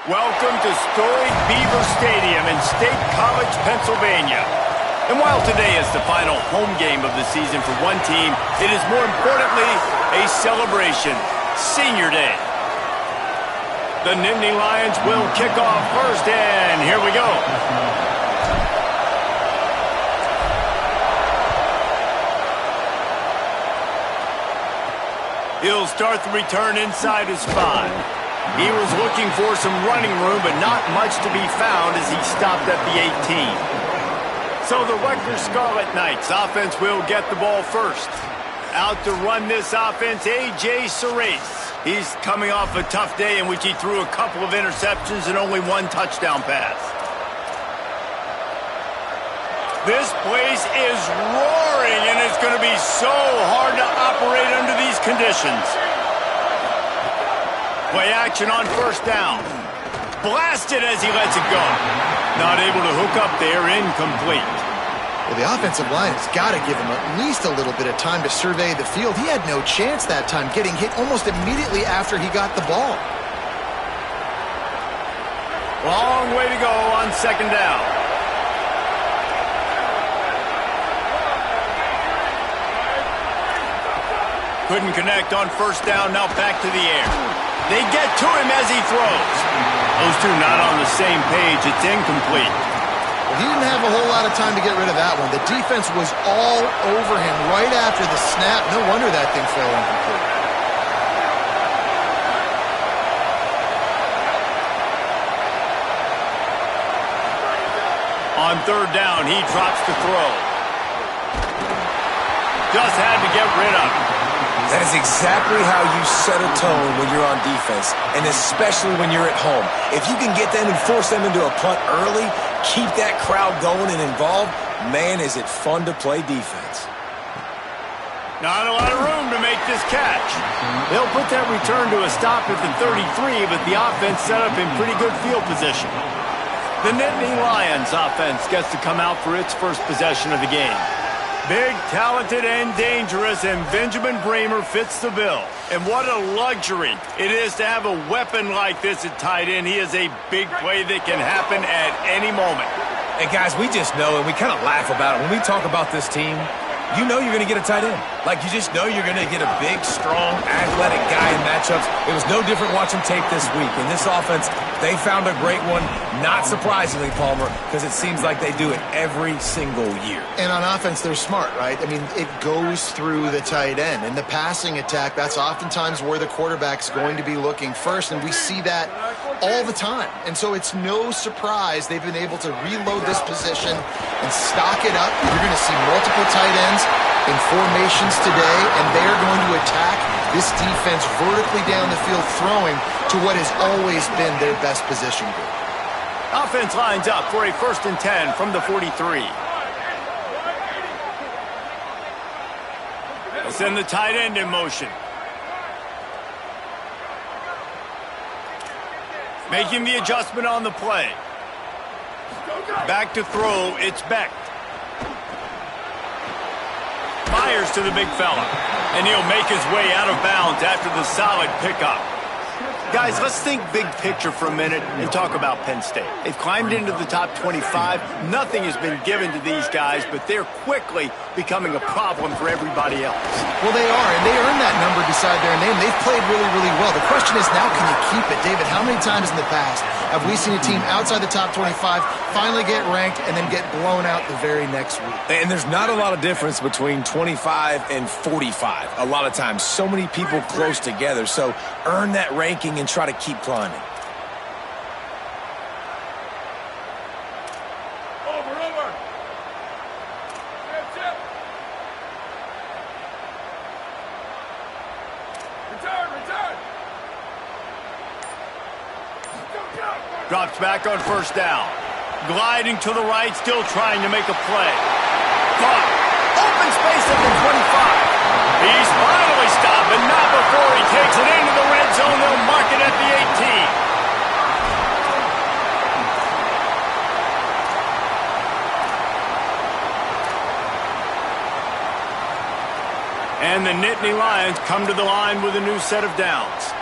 Welcome to storied Beaver Stadium in State College, Pennsylvania. And while today is the final home game of the season for one team, it is more importantly a celebration, Senior Day. The Nittany Lions will kick off first, and here we go. He'll start the return inside his 5. He was looking for some running room, but not much to be found as he stopped at the 18. So the Rutgers Scarlet Knights offense will get the ball first. Out to run this offense, A.J. Surace. He's coming off a tough day in which he threw a couple of interceptions and only one touchdown pass. This place is roaring, and it's going to be so hard to operate under these conditions. Play action on first down. Blasted as he lets it go. Not able to hook up there, incomplete. Well, the offensive line has got to give him at least a little bit of time to survey the field. He had no chance that time, getting hit almost immediately after he got the ball. Long way to go on second down. Couldn't connect on first down, now back to the air. They get to him as he throws. Those two not on the same page. It's incomplete. Well, he didn't have a whole lot of time to get rid of that one. The defense was all over him right after the snap. No wonder that thing fell incomplete. On third down, he drops the throw. Just had to get rid of it. That is exactly how you set a tone when you're on defense, and especially when you're at home. If you can get them and force them into a punt early, keep that crowd going and involved, man, is it fun to play defense. Not a lot of room to make this catch. They'll put that return to a stop at the 33, but the offense set up in pretty good field position. The Nittany Lions offense gets to come out for its first possession of the game. Big, talented, and dangerous, and Benjamin Bramer fits the bill. And what a luxury it is to have a weapon like this at tight end. He is a big play that can happen at any moment. And guys, we just know, and we kind of laugh about it. When we talk about this team, you know you're going to get a tight end. Like, you just know you're going to get a big, strong, athletic guy in matchups. It was no different watching tape this week. In this offense, they found a great one, not surprisingly, Palmer, because it seems like they do it every single year. And on offense, they're smart, right? I mean, it goes through the tight end. In the passing attack, that's oftentimes where the quarterback's going to be looking first, and we see that all the time. And so it's no surprise they've been able to reload this position and stock it up. You're going to see multiple tight ends in formations today, and they are going to attack this defense vertically down the field, throwing to what has always been their best position group. Offense lines up for a 1st and 10 from the 43. They'll send the tight end in motion. Making the adjustment on the play. Back to throw, it's Beck. Fires to the big fella. And he'll make his way out of bounds after the solid pickup. Guys, let's think big picture for a minute and talk about Penn State. They've climbed into the top 25. Nothing has been given to these guys, but they're quickly becoming a problem for everybody else. Well, they are, and they earned that number beside their name. They've played really, really well. The question is, now can you keep it? David, how many times in the past have we seen a team outside the top 25 finally get ranked and then get blown out the very next week? And there's not a lot of difference between 25 and 45. A lot of times, so many people close together. So earn that ranking and try to keep climbing. Drops back on first down. Gliding to the right, still trying to make a play. Caught. Open space at the 25. He's finally stopped, but not before he takes it into the red zone. They'll mark it at the 18. And the Nittany Lions come to the line with a new set of downs.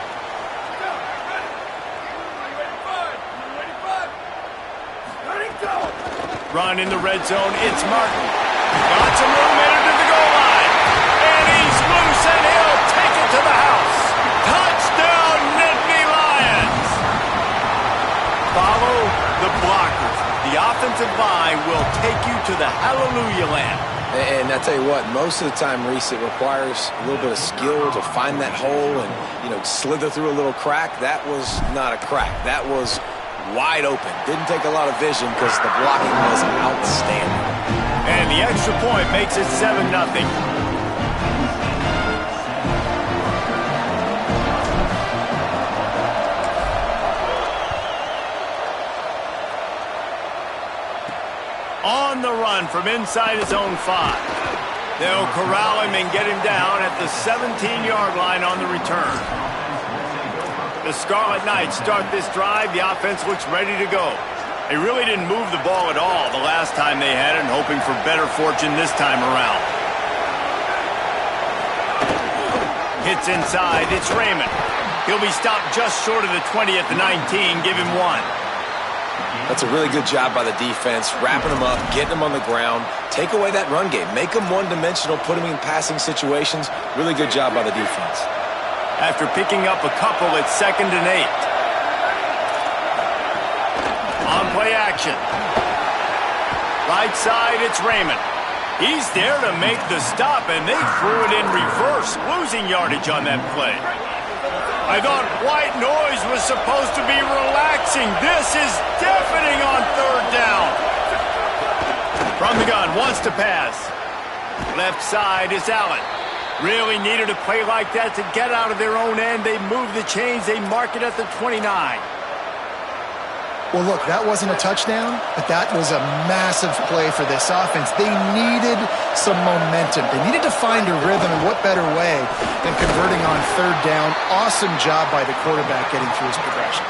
Run in the red zone, it's Martin. Got some room headed to the goal line. And he's loose, and he'll take it to the house. Touchdown, Nittany Lions! Follow the blockers. The offensive line will take you to the hallelujah land. And I tell you what, most of the time, Reese, it requires a little bit of skill to find that hole and, slither through a little crack. That was not a crack. That was wide open. Didn't take a lot of vision because the blocking was outstanding. And the extra point makes it 7-0. On the run from inside his own 5. They'll corral him and get him down at the 17-yard line on the return. The Scarlet Knights start this drive. The offense looks ready to go. They really didn't move the ball at all the last time they had it, and hoping for better fortune this time around. Hits inside. It's Raymond. He'll be stopped just short of the 20 at the 19. Give him 1. That's a really good job by the defense, wrapping them up, getting them on the ground, take away that run game, make them one-dimensional, put them in passing situations. Really good job by the defense. After picking up a couple, it's 2nd and 8. On play action. Right side, it's Raymond. He's there to make the stop, and they threw it in reverse, losing yardage on that play. I thought white noise was supposed to be relaxing. This is deafening on 3rd down. From the gun, wants to pass. Left side is Allen. Really needed a play like that to get out of their own end. They move the chains. They mark it at the 29. Well, look, that wasn't a touchdown, but that was a massive play for this offense. They needed some momentum. They needed to find a rhythm, and what better way than converting on 3rd down. Awesome job by the quarterback getting through his progression.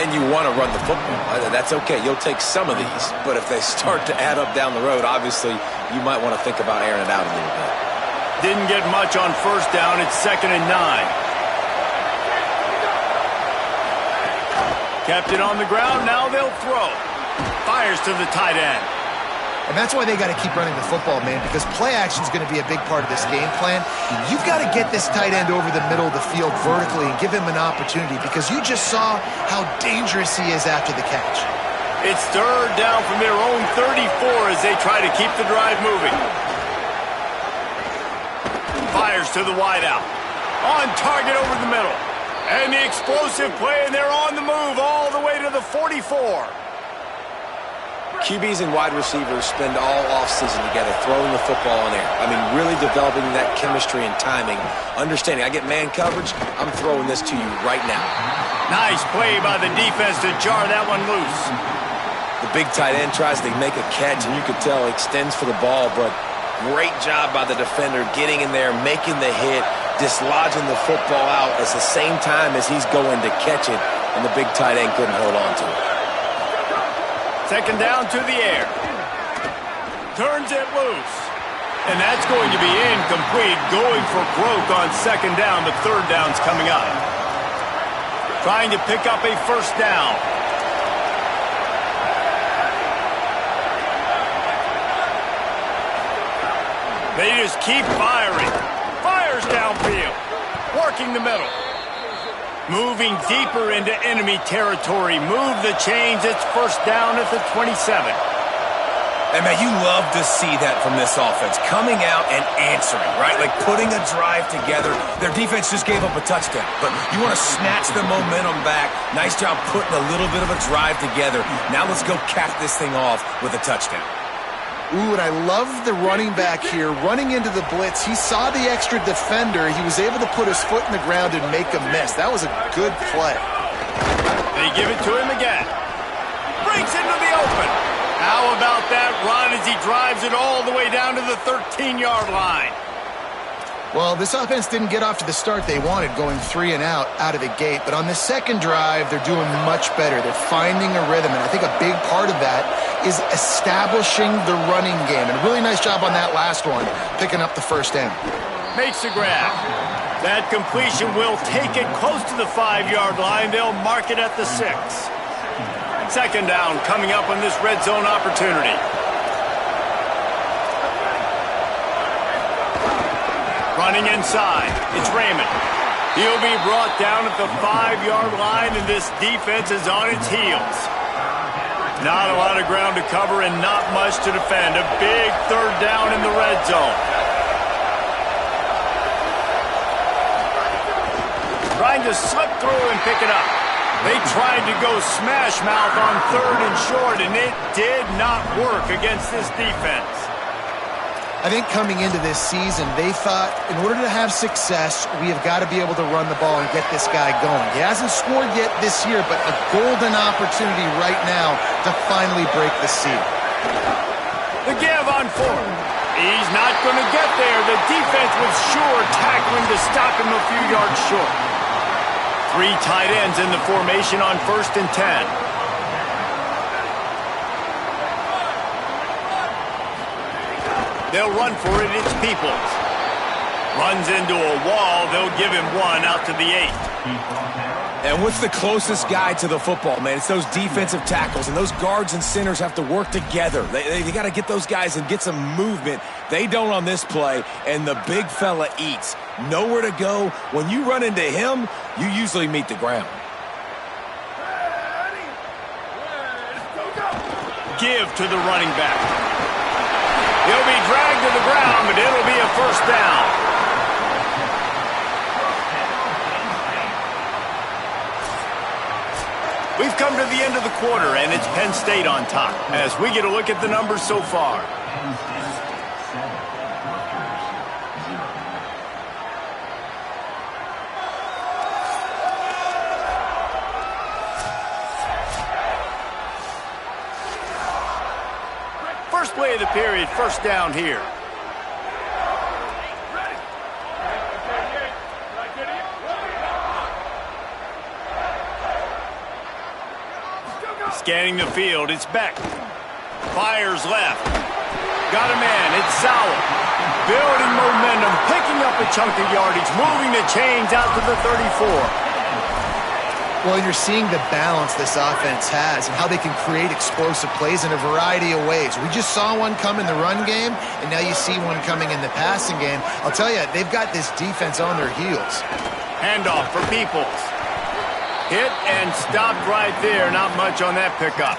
And you want to run the football. That's okay. You'll take some of these, but if they start to add up down the road, obviously you might want to think about airing it out a little bit. Didn't get much on 1st down. It's 2nd and 9. Kept it on the ground. Now they'll throw. Fires to the tight end. And that's why they got to keep running the football, man, because play action is going to be a big part of this game plan. You've got to get this tight end over the middle of the field vertically and give him an opportunity, because you just saw how dangerous he is after the catch. It's 3rd down from their own 34 as they try to keep the drive moving. Fires to the wideout. On target over the middle. And the explosive play, and they're on the move all the way to the 44. QBs and wide receivers spend all offseason together throwing the football in air. I mean, really developing that chemistry and timing. Understanding, I get man coverage, I'm throwing this to you right now. Nice play by the defense to jar that one loose. The big tight end tries to make a catch, and you could tell he extends for the ball, but great job by the defender getting in there, making the hit, dislodging the football out at the same time as he's going to catch it, and the big tight end couldn't hold on to it. 2nd down to the air. Turns it loose. And that's going to be incomplete. Going for broke on 2nd down, but 3rd down's coming up. Trying to pick up a 1st down. They just keep firing. Fires downfield. Working the middle. Moving deeper into enemy territory. Move the chains. It's 1st down at the 27. And, man, you love to see that from this offense. Coming out and answering, right? Like putting a drive together. Their defense just gave up a touchdown. But you want to snatch the momentum back. Nice job putting a little bit of a drive together. Now let's go cap this thing off with a touchdown. Ooh, and I love the running back here running into the blitz. He saw the extra defender. He was able to put his foot in the ground and make a miss. That was a good play. They give it to him again. Breaks into the open. How about that run as he drives it all the way down to the 13-yard line? Well, this offense didn't get off to the start they wanted, going 3 and out of the gate. But on the second drive, they're doing much better. They're finding a rhythm, and I think a big part of that is establishing the running game. And a really nice job on that last one, picking up the 1st down. Makes the grab. That completion will take it close to the 5-yard line. They'll mark it at the 6. Second down coming up on this red zone opportunity. Running inside, it's Raymond. He'll be brought down at the 5-yard line, and this defense is on its heels. Not a lot of ground to cover and not much to defend. A big third down in the red zone. Trying to slip through and pick it up. They tried to go smash mouth on third and short, and it did not work against this defense. I think coming into this season, they thought in order to have success, we have got to be able to run the ball and get this guy going. He hasn't scored yet this year, but a golden opportunity right now to finally break the seal. The give on fourth. He's not going to get there. The defense was sure tackling to stop him a few yards short. 3 tight ends in the formation on 1st and 10. They'll run for it. It's Peoples. Runs into a wall. They'll give him 1 out to the 8. And what's the closest guy to the football, man? It's those defensive tackles, and those guards and centers have to work together. They got to get those guys and get some movement. They don't on this play, and the big fella eats. Nowhere to go. When you run into him, you usually meet the ground. Give to the running back. He'll be dragged to the ground, but it'll be a first down. We've come to the end of the quarter, and it's Penn State on top as we get a look at the numbers so far. First play of the period, first down here. Scanning the field, it's Beck. Fires left. Got a man, it's Sowell. Building momentum, picking up a chunk of yardage, moving the chains out to the 34. Well, you're seeing the balance this offense has and how they can create explosive plays in a variety of ways. We just saw one come in the run game, and now you see one coming in the passing game. I'll tell you, they've got this defense on their heels. Handoff for Peoples. Hit and stopped right there. Not much on that pickup.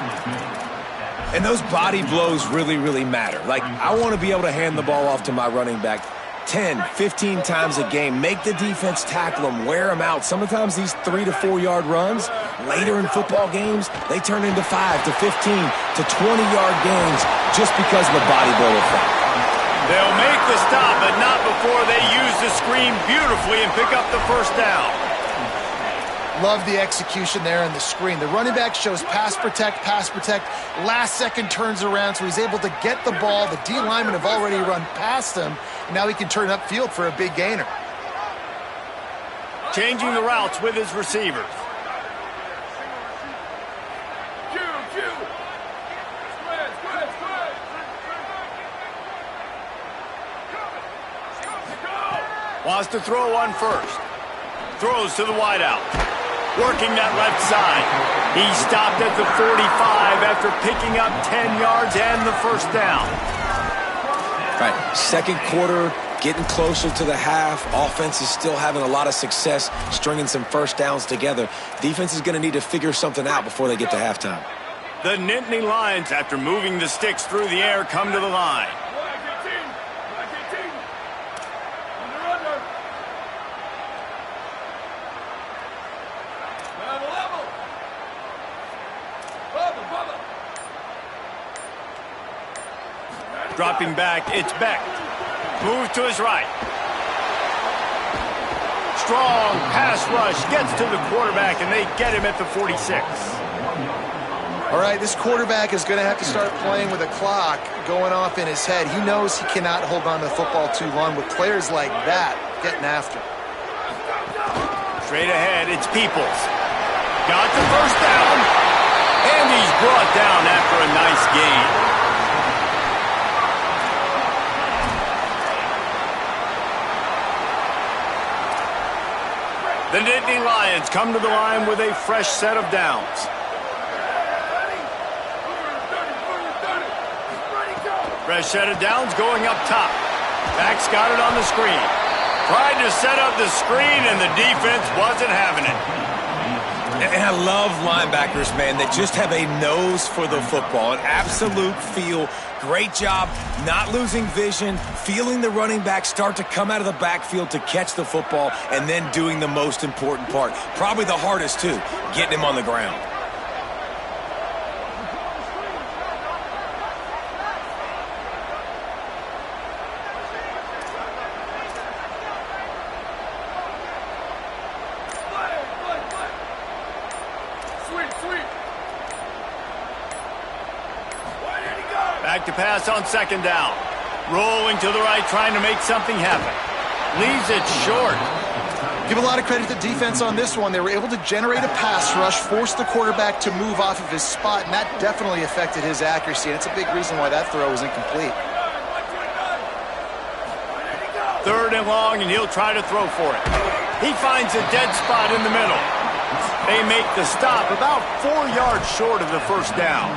And those body blows really, really matter. Like, I want to be able to hand the ball off to my running back 10, 15 times a game. Make the defense tackle them, wear them out. Sometimes these 3 to 4 yard runs, later in football games, they turn into 5 to 15 to 20 yard gains just because of the body blow effect. They'll make the stop, but not before they use the screen beautifully and pick up the first down. Love the execution there on the screen. The running back shows pass protect. Last second turns around, so he's able to get the ball. The D linemen have already run past him. And now he can turn upfield for a big gainer. Changing the routes with his receivers. Wants to throw one first. Throws to the wideout. Working that left side. He stopped at the 45 after picking up 10 yards and the first down. Right, second quarter, getting closer to the half. Offense is still having a lot of success stringing some first downs together. Defense is going to need to figure something out before they get to halftime. The Nittany Lions, after moving the sticks through the air, come to the line. Dropping back, it's Beck. Moves to his right. Strong pass rush, gets to the quarterback, and they get him at the 46. All right, this quarterback is going to have to start playing with a clock going off in his head. He knows he cannot hold on to the football too long with players like that getting after. Straight ahead, it's Peoples. Got the first down, and he's brought down after a nice gain. The Nittany Lions come to the line with a fresh set of downs. Fresh set of downs going up top. Back's got it on the screen. Tried to set up the screen, and the defense wasn't having it. And I love linebackers, man, that just have a nose for the football, an absolute feel. Great job not losing vision, feeling the running back start to come out of the backfield to catch the football, and then doing the most important part. Probably the hardest, too, getting him on the ground. Back to pass on second down. Rolling to the right, trying to make something happen. Leaves it short. Give a lot of credit to the defense on this one. They were able to generate a pass rush, force the quarterback to move off of his spot, and that definitely affected his accuracy, and it's a big reason why that throw was incomplete. Third and long, and he'll try to throw for it. He finds a dead spot in the middle. They make the stop about 4 yards short of the first down.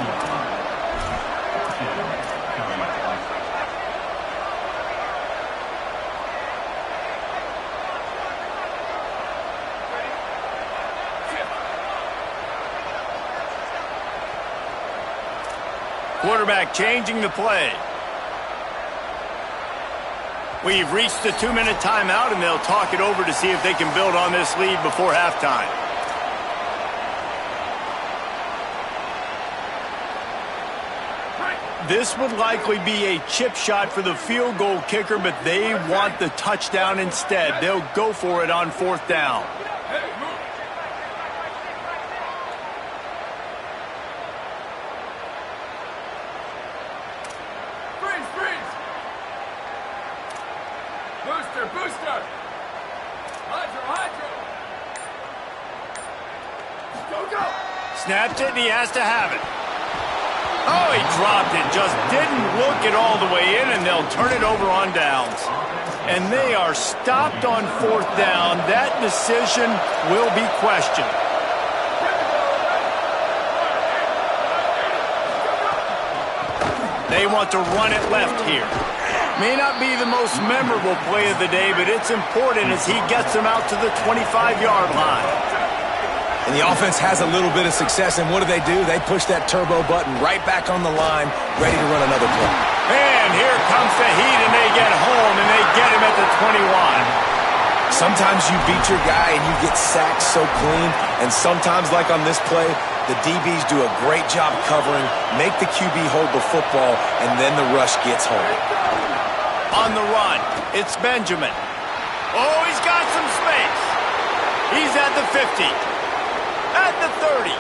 Quarterback changing the play. We've reached the 2-minute timeout, and they'll talk it over to see if they can build on this lead before halftime. This would likely be a chip shot for the field goal kicker, but they want the touchdown instead. They'll go for it on fourth down. Booster! Hydro! Go! Snapped it, and he has to have it. Oh, he dropped it. Just didn't look it all the way in, and they'll turn it over on downs. And they are stopped on fourth down. That decision will be questioned. They want to run it left here. May not be the most memorable play of the day, but it's important as he gets them out to the 25-yard line. And the offense has a little bit of success, and what do? They push that turbo button right back on the line, ready to run another play. And here comes the heat, and they get home, and they get him at the 21. Sometimes you beat your guy and you get sacked so clean, and sometimes, like on this play, the DBs do a great job covering, make the QB hold the football, and then the rush gets home. On the run, it's Benjamin. Oh, he's got some space. He's at the 50. At the 30.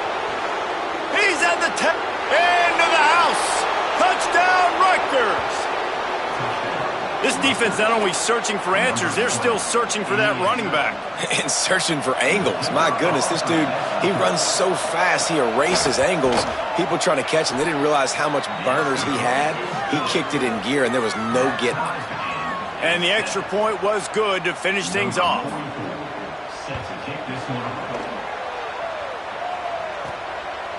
He's at the 10. Into the house. Touchdown, Rutgers. This defense not only searching for answers, they're still searching for that running back. And searching for angles. My goodness, this dude, he runs so fast, he erases angles. People trying to catch him, they didn't realize how much burners he had. He kicked it in gear, and there was no getting it. And the extra point was good to finish things off.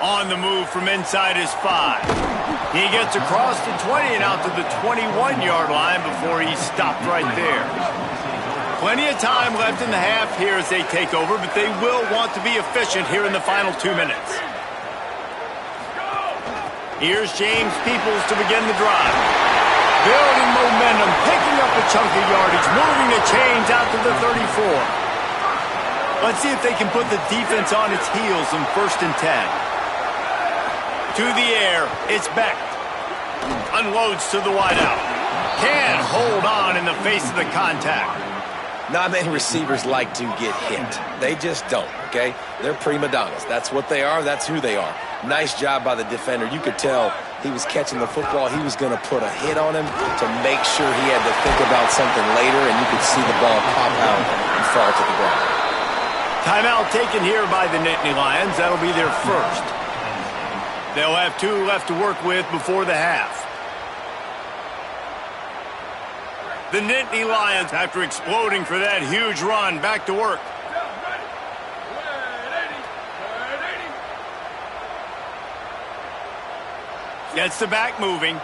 On the move from inside his 5. He gets across the 20 and out to the 21-yard line before he's stopped right there. Plenty of time left in the half here as they take over, but they will want to be efficient here in the final 2 minutes. Here's James Peoples to begin the drive. Building momentum, picking up a chunk of yardage, moving the chains out to the 34. Let's see if they can put the defense on its heels in 1st and 10. To the air, it's Beck. Unloads to the wideout. Can't hold on in the face of the contact. Not many receivers like to get hit. They just don't, okay? They're prima donnas. That's what they are. That's who they are. Nice job by the defender. You could tell he was catching the football. He was going to put a hit on him to make sure he had to think about something later, and you could see the ball pop out and fall to the ground. Timeout taken here by the Nittany Lions. That'll be their first. They'll have 2 left to work with before the half. The Nittany Lions, after exploding for that huge run, back to work. Gets the back moving.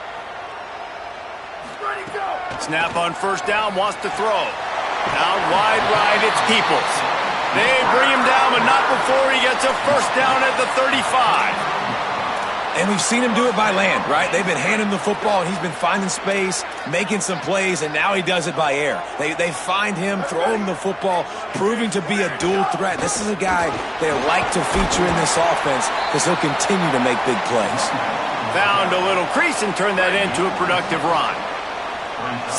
Snap on first down, wants to throw. Out wide right, it's Peoples. They bring him down, but not before he gets a first down at the 35. And we've seen him do it by land, right? They've been handing the football, and he's been finding space, making some plays, and now he does it by air. They find him, throw him the football, proving to be a dual threat. This is a guy they like to feature in this offense because he'll continue to make big plays. Found a little crease and turned that into a productive run.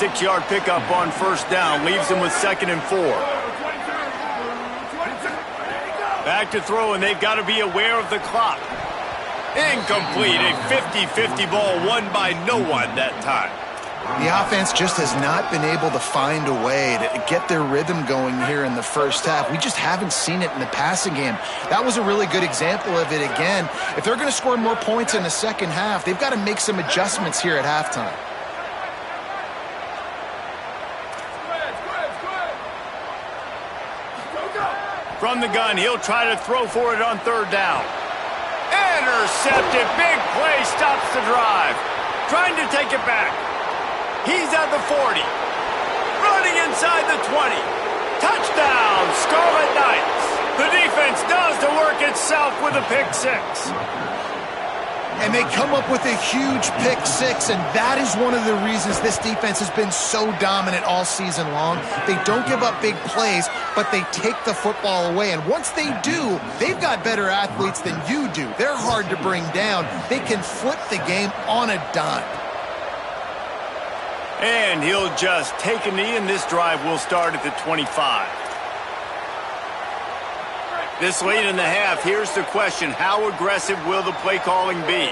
6-yard pickup on first down, leaves him with 2nd and 4. Back to throw, and they've got to be aware of the clock. Incomplete, a 50-50 ball won by no one that time. The offense just has not been able to find a way to get their rhythm going here in the first half. We just haven't seen it in the passing game. That was a really good example of it again. If they're going to score more points in the second half, they've got to make some adjustments here at halftime. From the gun, he'll try to throw for it on third down. Intercepted, big play, stops the drive. Trying to take it back. He's at the 40. Running inside the 20. Touchdown, Scarlet Knights. The defense does the work itself with a pick 6. And they come up with a huge pick 6, and that is one of the reasons this defense has been so dominant all season long. They don't give up big plays, but they take the football away. And once they do, they've got better athletes than you do. They're hard to bring down. They can flip the game on a dime. And he'll just take a knee, and this drive will start at the 25. This late in the half, here's the question. How aggressive will the play calling be?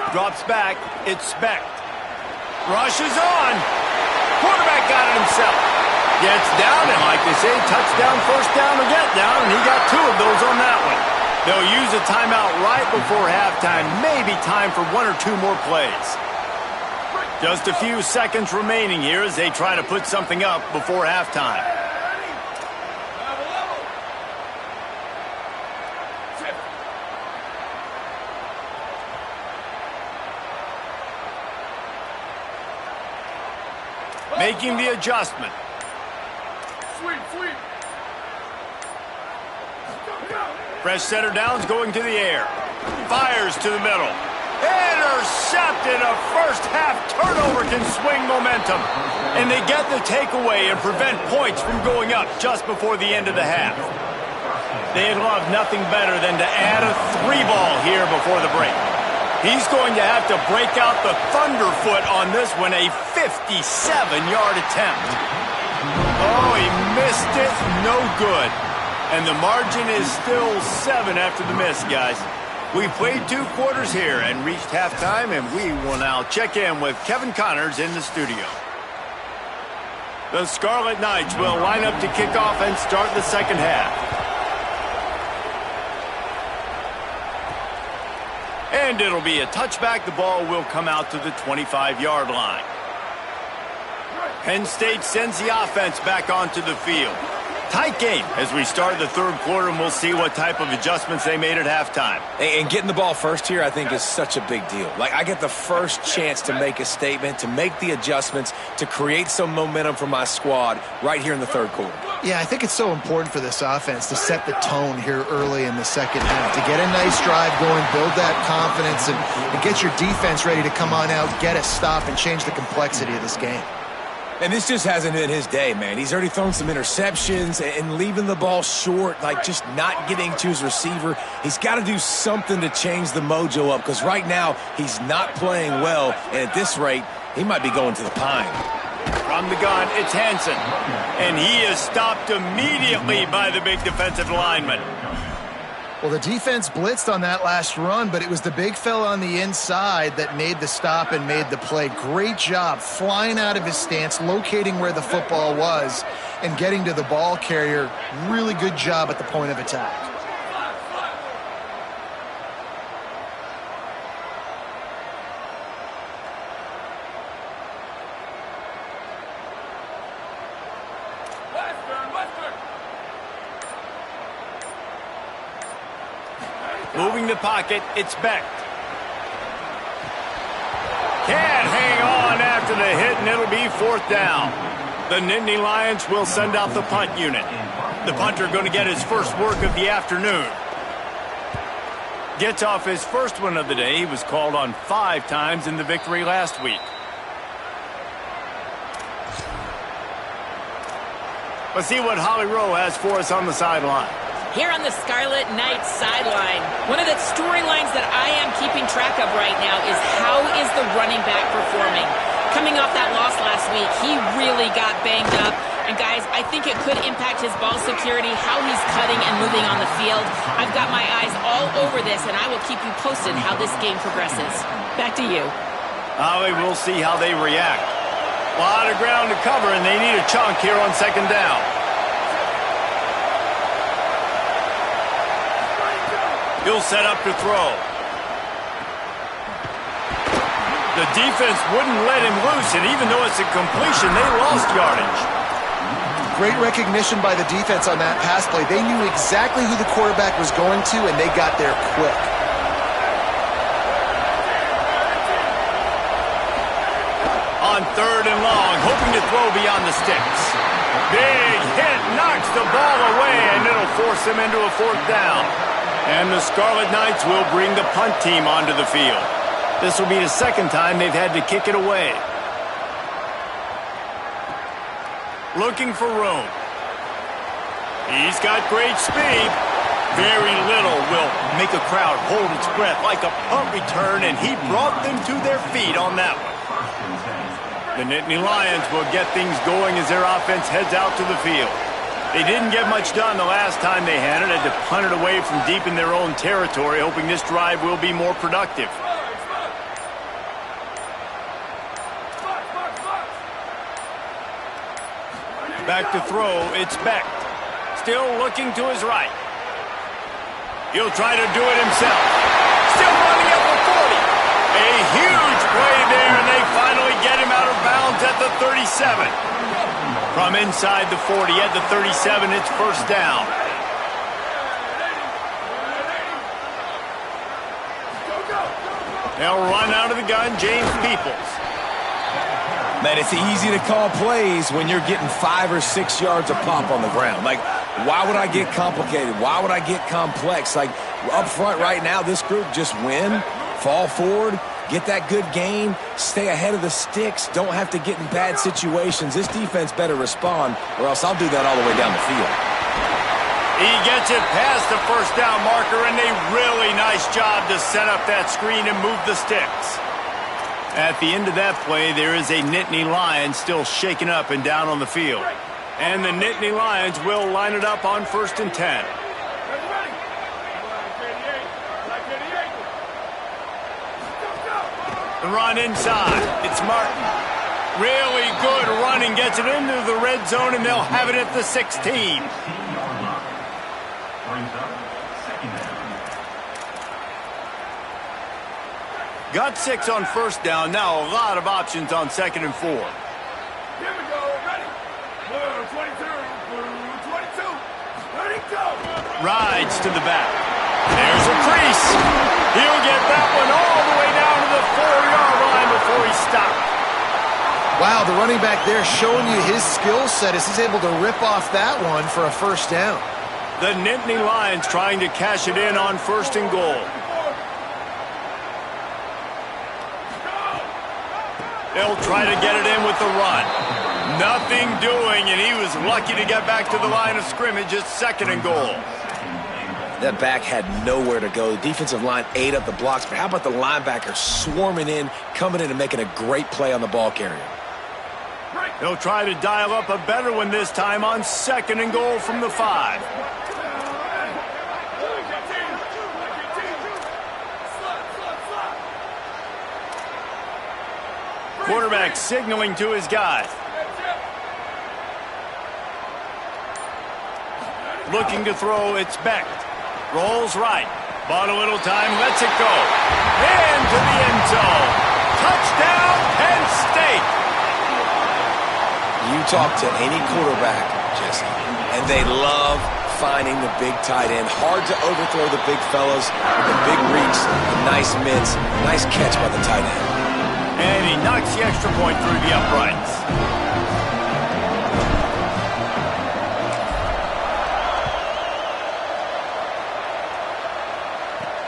Drops back. It's Specht. Rushes on. Quarterback got it himself. Gets down, and like they say, touchdown, first down, or get down, and he got 2 of those on that one. They'll use a timeout right before halftime. Maybe time for 1 or 2 more plays. Just a few seconds remaining here as they try to put something up before halftime. Making the adjustment. Sweep. Fresh center downs going to the air. Fires to the middle. Intercepted. A first half turnover can swing momentum. And they get the takeaway and prevent points from going up just before the end of the half. They'd love nothing better than to add a 3-ball here before the break. He's going to have to break out the thunderfoot on this one, a 57-yard attempt. Oh, he missed it. No good. And the margin is still 7 after the miss, guys. We played 2 quarters here and reached halftime, and we will now check in with Kevin Connors in the studio. The Scarlet Knights will line up to kick off and start the second half. And it'll be a touchback. The ball will come out to the 25-yard line. Penn State sends the offense back onto the field. Tight game as we start the third quarter, and we'll see what type of adjustments they made at halftime. And getting the ball first here, I think, is such a big deal. Like, I get the first chance to make a statement, to make the adjustments, to create some momentum for my squad right here in the third quarter. Yeah, I think it's so important for this offense to set the tone here early in the second half, to get a nice drive going, build that confidence, and get your defense ready to come on out, get a stop, and change the complexity of this game. And this just hasn't been his day, man. He's already thrown some interceptions and leaving the ball short, like just not getting to his receiver. He's got to do something to change the mojo up, because right now he's not playing well, and at this rate, he might be going to the pine. From the gun, it's Hansen. And he is stopped immediately by the big defensive lineman. Well, the defense blitzed on that last run, but it was the big fella on the inside that made the stop and made the play. Great job flying out of his stance, locating where the football was, and getting to the ball carrier. Really good job at the point of attack. Moving the pocket, it's Becht. Can't it a hit, and it'll be 4th down. The Nittany Lions will send out the punt unit. The punter going to get his first work of the afternoon. Gets off his first one of the day. He was called on 5 times in the victory last week. Let's see what Holly Rowe has for us on the sideline. Here on the Scarlet Knights sideline, one of the storylines that I am keeping track of right now is how is the running back performing. Coming off that loss last week, he really got banged up. And guys, I think it could impact his ball security, how he's cutting and moving on the field. I've got my eyes all over this, and I will keep you posted how this game progresses. Back to you. Holly, we'll see how they react. A lot of ground to cover, and they need a chunk here on 2nd down. He'll set up to throw. The defense wouldn't let him loose, and even though it's a completion, they lost yardage. Great recognition by the defense on that pass play. They knew exactly who the quarterback was going to, and they got there quick. On 3rd and long, hoping to throw beyond the sticks. Big hit, knocks the ball away, and it'll force him into a 4th down. And the Scarlet Knights will bring the punt team onto the field. This will be the 2nd time they've had to kick it away. Looking for room. He's got great speed. Very little will make a crowd hold its breath like a punt return, and he brought them to their feet on that one. The Nittany Lions will get things going as their offense heads out to the field. They didn't get much done the last time they had it. Had to punt it away from deep in their own territory, hoping this drive will be more productive. Back to throw, it's Beck. Still looking to his right. He'll try to do it himself. Still running up the 40. A huge play there, and they finally get him out of bounds at the 37. From inside the 40 at the 37, it's 1st down. They'll run out of the gun, James Peoples. Man, it's easy to call plays when you're getting 5 or 6 yards of pop on the ground. Like, why would I get complicated? Why would I get complex? Like, up front right now, this group just win, fall forward, get that good gain, stay ahead of the sticks, don't have to get in bad situations. This defense better respond, or else I'll do that all the way down the field. He gets it past the 1st down marker, and a really nice job to set up that screen and move the sticks. At the end of that play, there is a Nittany Lion still shaken up and down on the field. And the Nittany Lions will line it up on 1st and 10. The run inside. It's Martin. Really good running. Gets it into the red zone, and they'll have it at the 16. Got 6 on 1st down. Now a lot of options on 2nd and 4. Here we go. Ready? Blue 22. Blue 22. Ready, go. Rides to the back. There's a crease. He'll get that one all the way down to the 4-yard line before he stopped. Wow, the running back there showing you his skill set as he's able to rip off that one for a 1st down. The Nittany Lions trying to cash it in on 1st and goal. They'll try to get it in with the run. Nothing doing, and he was lucky to get back to the line of scrimmage at 2nd and goal. That back had nowhere to go. The defensive line ate up the blocks, but how about the linebacker swarming in, coming in and making a great play on the ball carrier? They'll try to dial up a better one this time on 2nd and goal from the 5. Quarterback signaling to his guy. Looking to throw, it's Beck. Rolls right. Bought a little time, lets it go. Into the end zone. Touchdown, Penn State. You talk to any quarterback, Jesse, and they love finding the big tight end. Hard to overthrow the big fellas with the big reach, the nice mitts, nice catch by the tight end. And he knocks the extra point through the uprights.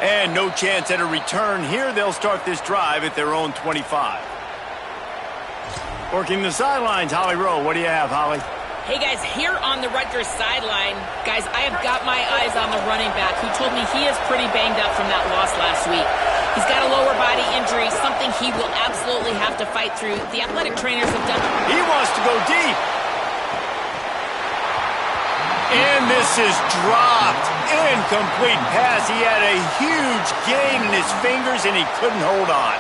And no chance at a return here. They'll start this drive at their own 25. Working the sidelines, Holly Rowe. What do you have, Holly? Hey, guys, here on the Rutgers sideline, guys, I have got my eyes on the running back who told me he is pretty banged up from that loss last week. He's got a lower body injury, something he will absolutely have to fight through. The athletic trainers have done... He wants to go deep. And this is dropped. Incomplete pass. He had a huge gain in his fingers, and he couldn't hold on.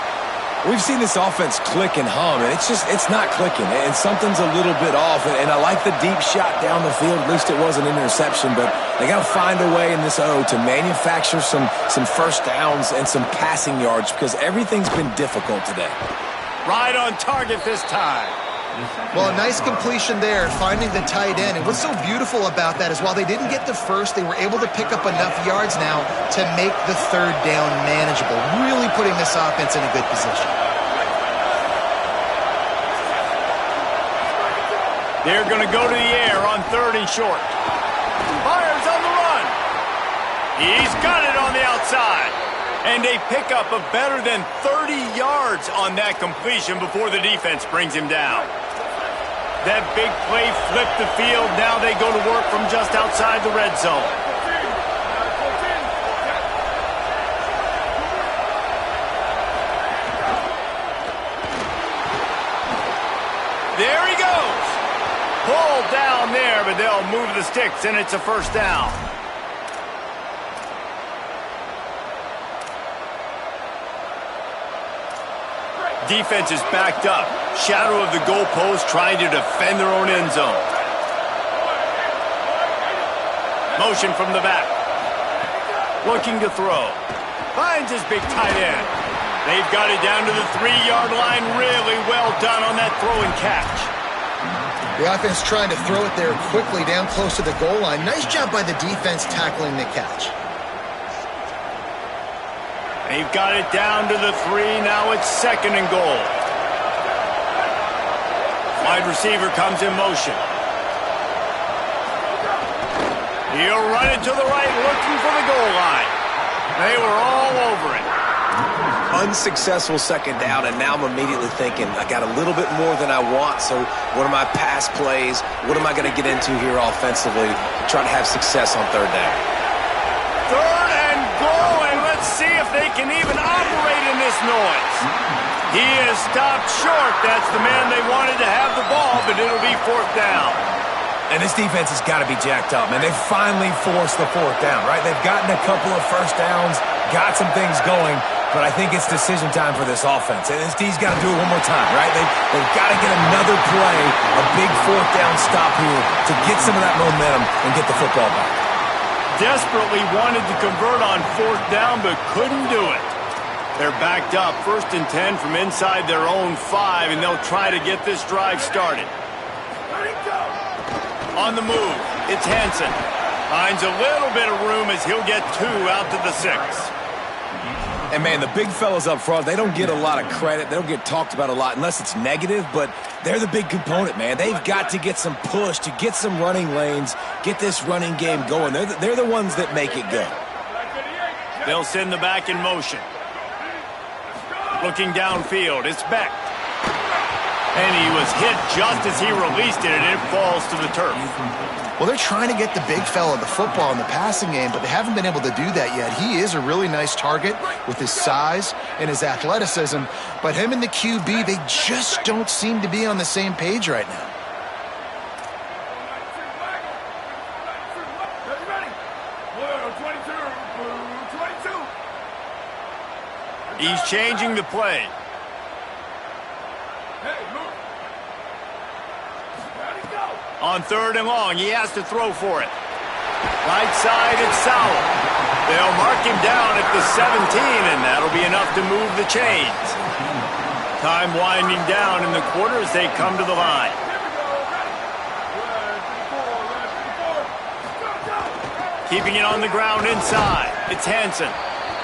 We've seen this offense click and hum, and it's not clicking, and something's a little bit off. And I like the deep shot down the field. At least it wasn't an interception, but they got to find a way in this O to manufacture some first downs and some passing yards because everything's been difficult today. Right on target this time. Well, a nice completion there, finding the tight end. And what's so beautiful about that is while they didn't get the first, they were able to pick up enough yards now to make the third down manageable, really putting this offense in a good position. They're going to go to the air on 3rd and short. Fires on the run. He's got it on the outside. And they pick up a better than 30 yards on that completion before the defense brings him down. That big play flipped the field. Now they go to work from just outside the red zone. There he goes. Pulled down there, but they'll move the sticks, and it's a first down. Defense is backed up. Shadow of the goalpost trying to defend their own end zone. Motion from the back. Looking to throw. Finds his big tight end. They've got it down to the 3-yard line. Really well done on that throw and catch. The offense trying to throw it there quickly down close to the goal line. Nice job by the defense tackling the catch. They've got it down to the 3. Now it's 2nd and goal. Wide receiver comes in motion. He'll run it to the right, looking for the goal line. They were all over it. Unsuccessful 2nd down, and now I'm immediately thinking, I got a little bit more than I want, so what are my pass plays? What am I going to get into here offensively to try to have success on 3rd down? 3rd and goal, and let's see if they can even operate in this noise. He is stopped short. That's the man they wanted to have the ball, but it'll be 4th down. And this defense has got to be jacked up, man. They've finally forced the 4th down, right? They've gotten a couple of first downs, got some things going, but I think it's decision time for this offense. And this D's got to do it one more time, right? They've got to get another play, a big 4th down stop here to get some of that momentum and get the football back. Desperately wanted to convert on 4th down, but couldn't do it. They're backed up, 1st and 10 from inside their own 5, and they'll try to get this drive started. On the move, it's Hansen. Finds a little bit of room as he'll get 2 out to the 6. And, man, the big fellas up front, they don't get a lot of credit. They don't get talked about a lot unless it's negative, but they're the big component, man. They've got to get some push, to get some running lanes, get this running game going. They're the ones that make it go. They'll send the back in motion. Looking downfield, it's Beck. And he was hit just as he released it, and it falls to the turf. Well, they're trying to get the big fella the football in the passing game, but they haven't been able to do that yet. He is a really nice target with his size and his athleticism, but him and the QB, they just don't seem to be on the same page right now. He's changing the play. On 3rd and long, he has to throw for it. Right side, it's Sowell. They'll mark him down at the 17, and that'll be enough to move the chains. Time winding down in the quarter as they come to the line. Keeping it on the ground inside, it's Hansen.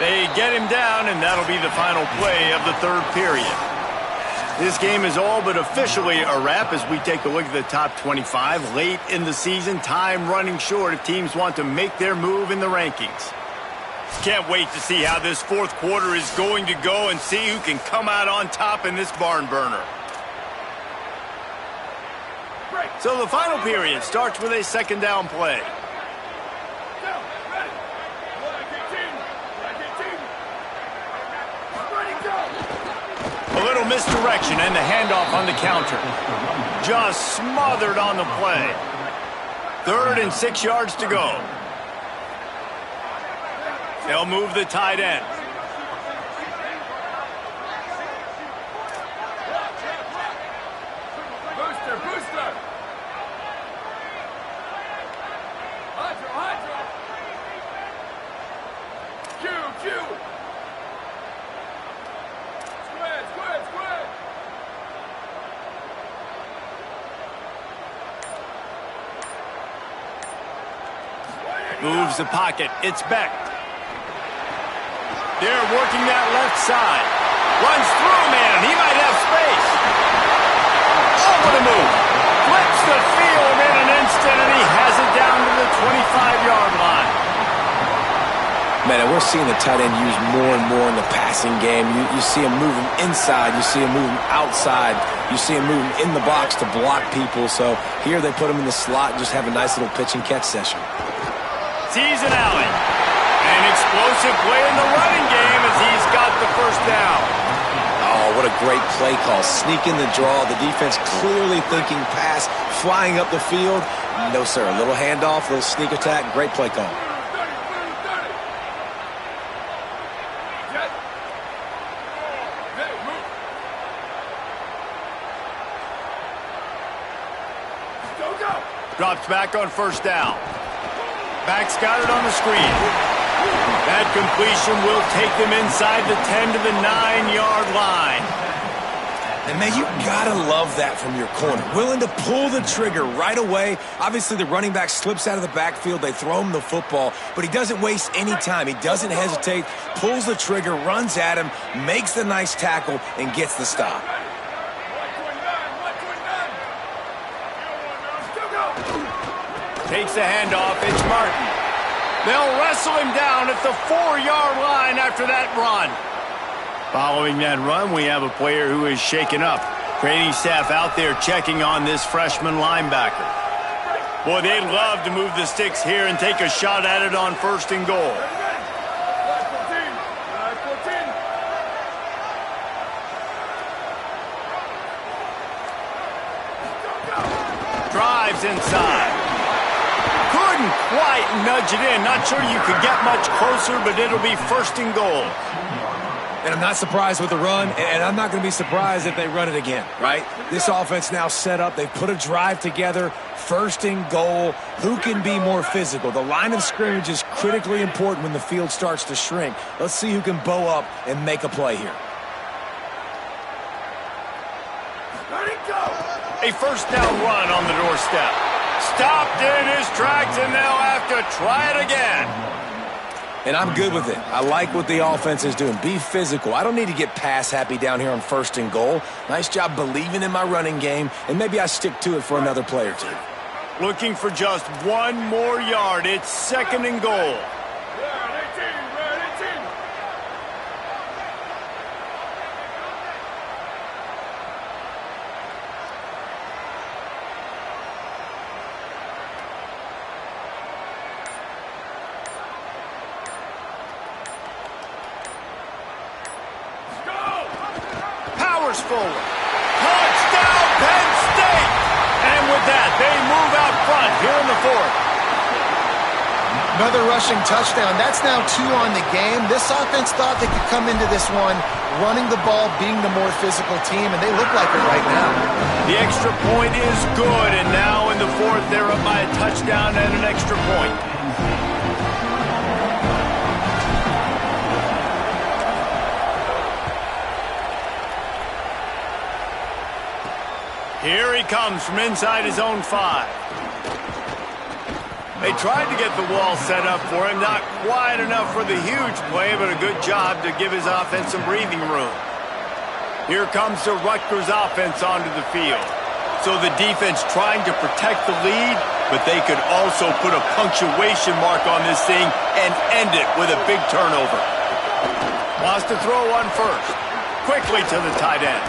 They get him down, and that'll be the final play of the 3rd period. This game is all but officially a wrap as we take a look at the top 25 late in the season. Time running short if teams want to make their move in the rankings. Can't wait to see how this fourth quarter is going to go and see who can come out on top in this barn burner. So the final period starts with a second down play. A little misdirection and the handoff on the counter. Just smothered on the play. 3rd and 6 yards to go. They'll move the tight end. Booster. Hydro. Q. Square. Moves the pocket. It's Beck. They're working that left side. Runs through a man. He might have space. Oh, what a move. Flips the field in an instant, and he has it down to the 25-yard line. Man, and we're seeing the tight end used more and more in the passing game. You see him moving inside. You see him moving outside. You see him moving in the box to block people. So here they put him in the slot and just have a nice little pitch and catch session. Sees an alley. An explosive play in the running game as he's got the first down. Oh, what a great play call. Sneak in the draw. The defense clearly thinking pass, flying up the field. No, sir. A little handoff, a little sneak attack. Great play call. Drops back on first down. Back's got it on the screen. That completion will take them inside the 10 to the 9-yard line. And, man, you gotta love that from your corner. Willing to pull the trigger right away. Obviously, the running back slips out of the backfield. They throw him the football, but he doesn't waste any time. He doesn't hesitate, pulls the trigger, runs at him, makes the nice tackle, and gets the stop. Takes the handoff. It's Martin. They'll wrestle him down at the 4-yard line after that run. Following that run, we have a player who is shaken up. Training staff out there checking on this freshman linebacker. Boy, they'd love to move the sticks here and take a shot at it on 1st and goal. Drives inside. Couldn't quite nudge it in. Not sure you could get much closer, but it'll be 1st and goal. And I'm not surprised with the run, and I'm not going to be surprised if they run it again, right? This offense now set up. They've put a drive together. 1st and goal. Who can be more physical? The line of scrimmage is critically important when the field starts to shrink. Let's see who can bow up and make a play here. Let it go. A 1st down run on the doorstep. Stopped in his tracks, and they'll have to try it again. And I'm good with it. I like what the offense is doing. Be physical. I don't need to get pass happy down here on 1st and goal. Nice job believing in my running game, and maybe I stick to it for another play or two. Looking for just 1 more yard. It's 2nd and goal. Forward. Touchdown, Penn State! And with that, they move out front here in the 4th. Another rushing touchdown. That's now 2 on the game. This offense thought they could come into this one running the ball, being the more physical team, and they look like it right now. The extra point is good, and now in the 4th, they're up by a touchdown and an extra point. Here he comes from inside his own 5. They tried to get the wall set up for him. Not quite enough for the huge play, but a good job to give his offense some breathing room. Here comes the Rutgers offense onto the field. So the defense trying to protect the lead, but they could also put a punctuation mark on this thing and end it with a big turnover. Wants to throw one first. Quickly to the tight end.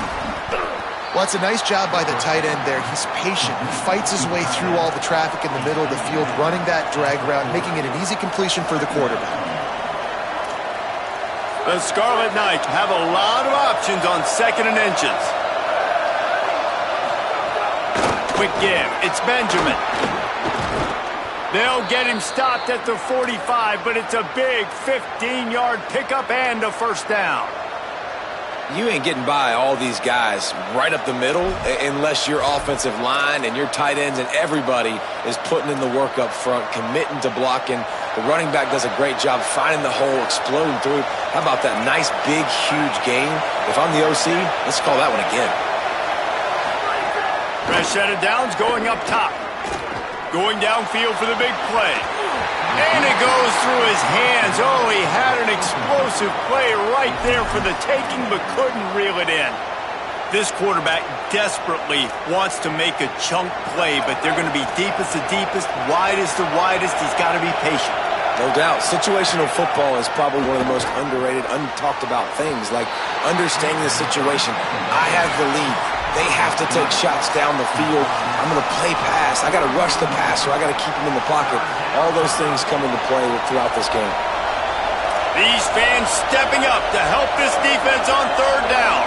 Well, it's a nice job by the tight end there. He's patient. He fights his way through all the traffic in the middle of the field, running that drag route, making it an easy completion for the quarterback. The Scarlet Knights have a lot of options on 2nd and inches. Quick give. It's Benjamin. They'll get him stopped at the 45, but it's a big 15-yard pickup and a first down. You ain't getting by all these guys right up the middle unless your offensive line and your tight ends and everybody is putting in the work up front, committing to blocking. The running back does a great job finding the hole, exploding through. How about that nice, big, huge gain? If I'm the OC, let's call that one again. Fresh set of downs going up top. Going downfield for the big play. And it goes through his hands. Oh, he had an explosive play right there for the taking, but couldn't reel it in. This quarterback desperately wants to make a chunk play, but they're going to be deepest to deepest, widest to widest. He's got to be patient. No doubt. Situational football is probably one of the most underrated, untalked about things, like understanding the situation. I have the lead. They have to take shots down the field. I'm going to play pass. I got to rush the passer. I got to keep him in the pocket. All those things come into play throughout this game. These fans stepping up to help this defense on 3rd down.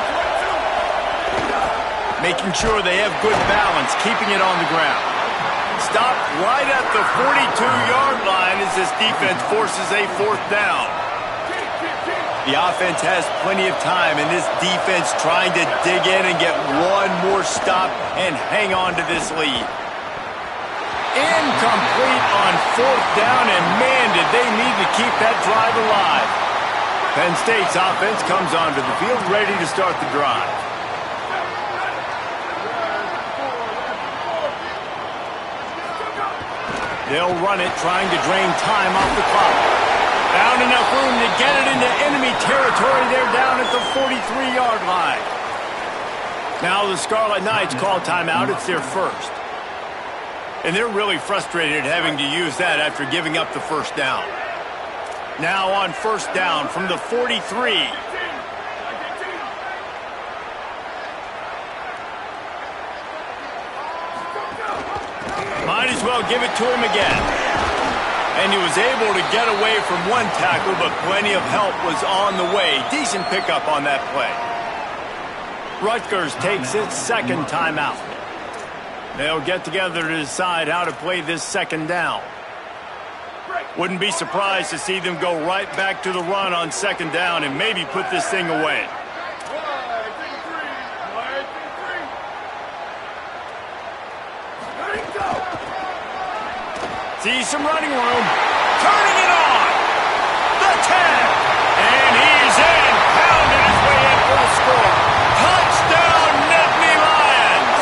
Making sure they have good balance, keeping it on the ground. Stopped right at the 42-yard line as this defense forces a 4th down. The offense has plenty of time, and this defense trying to dig in and get one more stop and hang on to this lead. Incomplete on 4th down, and man, did they need to keep that drive alive. Penn State's offense comes onto the field ready to start the drive. They'll run it, trying to drain time off the clock. Found enough room to get it into enemy territory. They're down at the 43-yard line. Now the Scarlet Knights call timeout. It's their first. And they're really frustrated having to use that after giving up the first down. Now on 1st down from the 43. Might as well give it to him again. And he was able to get away from one tackle, but plenty of help was on the way. Decent pickup on that play. Rutgers takes its 2nd timeout. They'll get together to decide how to play this 2nd down. Wouldn't be surprised to see them go right back to the run on 2nd down and maybe put this thing away. See some running room. Turning it on. The 10. And he's in. Pounding his way in for a score. Touchdown, Nittany Lions.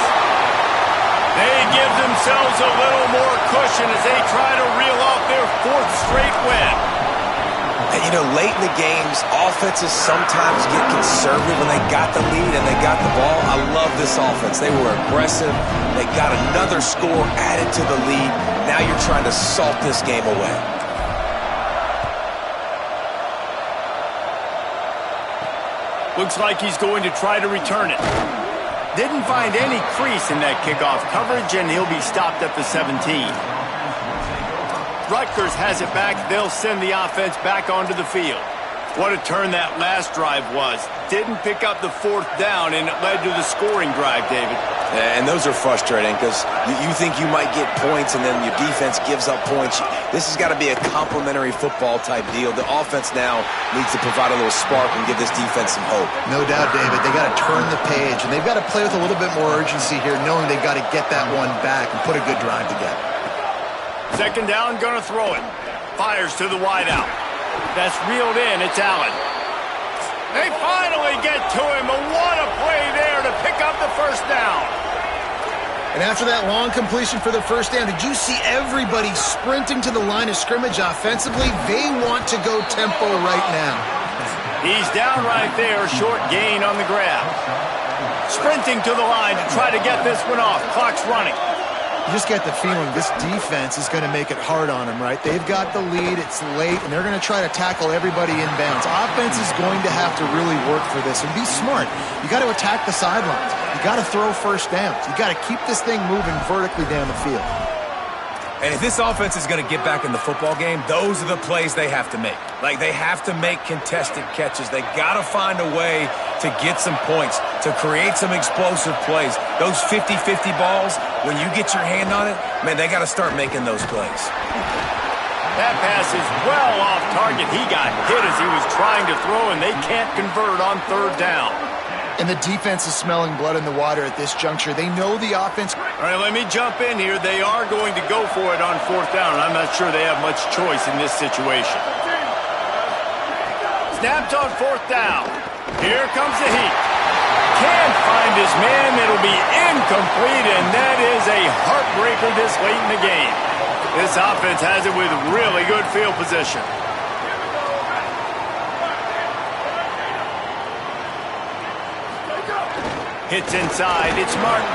They give themselves a little more cushion as they try to reel off their 4th straight win. And, you know, late in the games, offenses sometimes get conservative when they got the lead and they got the ball. I love this offense. They were aggressive. They got another score added to the lead. Now you're trying to salt this game away. Looks like he's going to try to return it. Didn't find any crease in that kickoff coverage, and he'll be stopped at the 17. Rutgers has it back. They'll send the offense back onto the field. What a turn that last drive was. Didn't pick up the 4th down, and it led to the scoring drive, David. Yeah, and those are frustrating because you think you might get points, and then your defense gives up points. This has got to be a complementary football type deal. The offense now needs to provide a little spark and give this defense some hope. No doubt, David. They got to turn the page, and they've got to play with a little bit more urgency here, knowing they've got to get that one back and put a good drive together. 2nd down, gonna throw it. Fires to the wideout. That's reeled in. It's Allen. They finally get to him, but what a play there to pick up the 1st down. And after that long completion for the 1st down, did you see everybody sprinting to the line of scrimmage offensively? They want to go tempo right now. He's down right there, short gain on the grab. Sprinting to the line to try to get this one off. Clock's running. You just get the feeling this defense is going to make it hard on them, right? They've got the lead, it's late, and they're going to try to tackle everybody inbounds. Offense is going to have to really work for this and be smart. You got to attack the sidelines. You got to throw first downs. You got to keep this thing moving vertically down the field. And if this offense is going to get back in the football game, those are the plays they have to make. Like, they have to make contested catches. They got to find a way to get some points, to create some explosive plays. Those 50-50 balls, when you get your hand on it, man, they got to start making those plays. That pass is well off target. He got hit as he was trying to throw, and they can't convert on third down. And the defense is smelling blood in the water at this juncture. They know the offense. All right, let me jump in here. They are going to go for it on fourth down. I'm not sure they have much choice in this situation. Snapped on fourth down. Here comes the heat. Can't find his man. It'll be incomplete, and that is a heartbreaker this late in the game. This offense has it with really good field position. Hits inside. It's Martin.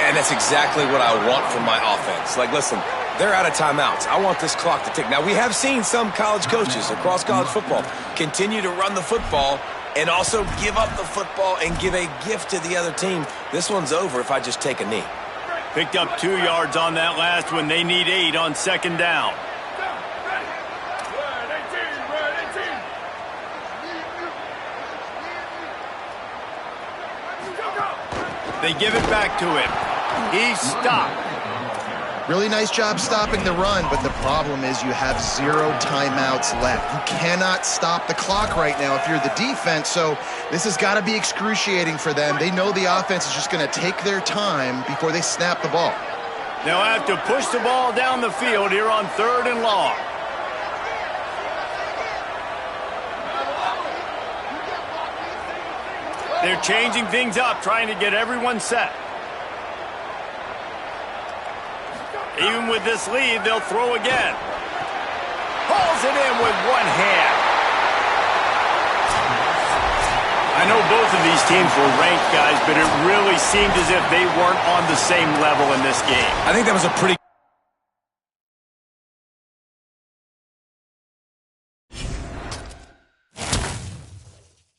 And that's exactly what I want from my offense. Like, listen, they're out of timeouts. I want this clock to tick. Now, we have seen some college coaches across college football continue to run the football and also give up the football and give a gift to the other team. This one's over if I just take a knee. Picked up 2 yards on that last one. They need 8 on second down. They give it back to him. He's stopped. Really nice job stopping the run, but the problem is you have 0 timeouts left. You cannot stop the clock right now if you're the defense, so this has got to be excruciating for them. They know the offense is just going to take their time before they snap the ball. They'll have to push the ball down the field here on third and long. They're changing things up, trying to get everyone set. Even with this lead, they'll throw again. Pulls it in with one hand. I know both of these teams were ranked, guys, but it really seemed as if they weren't on the same level in this game. I think that was a pretty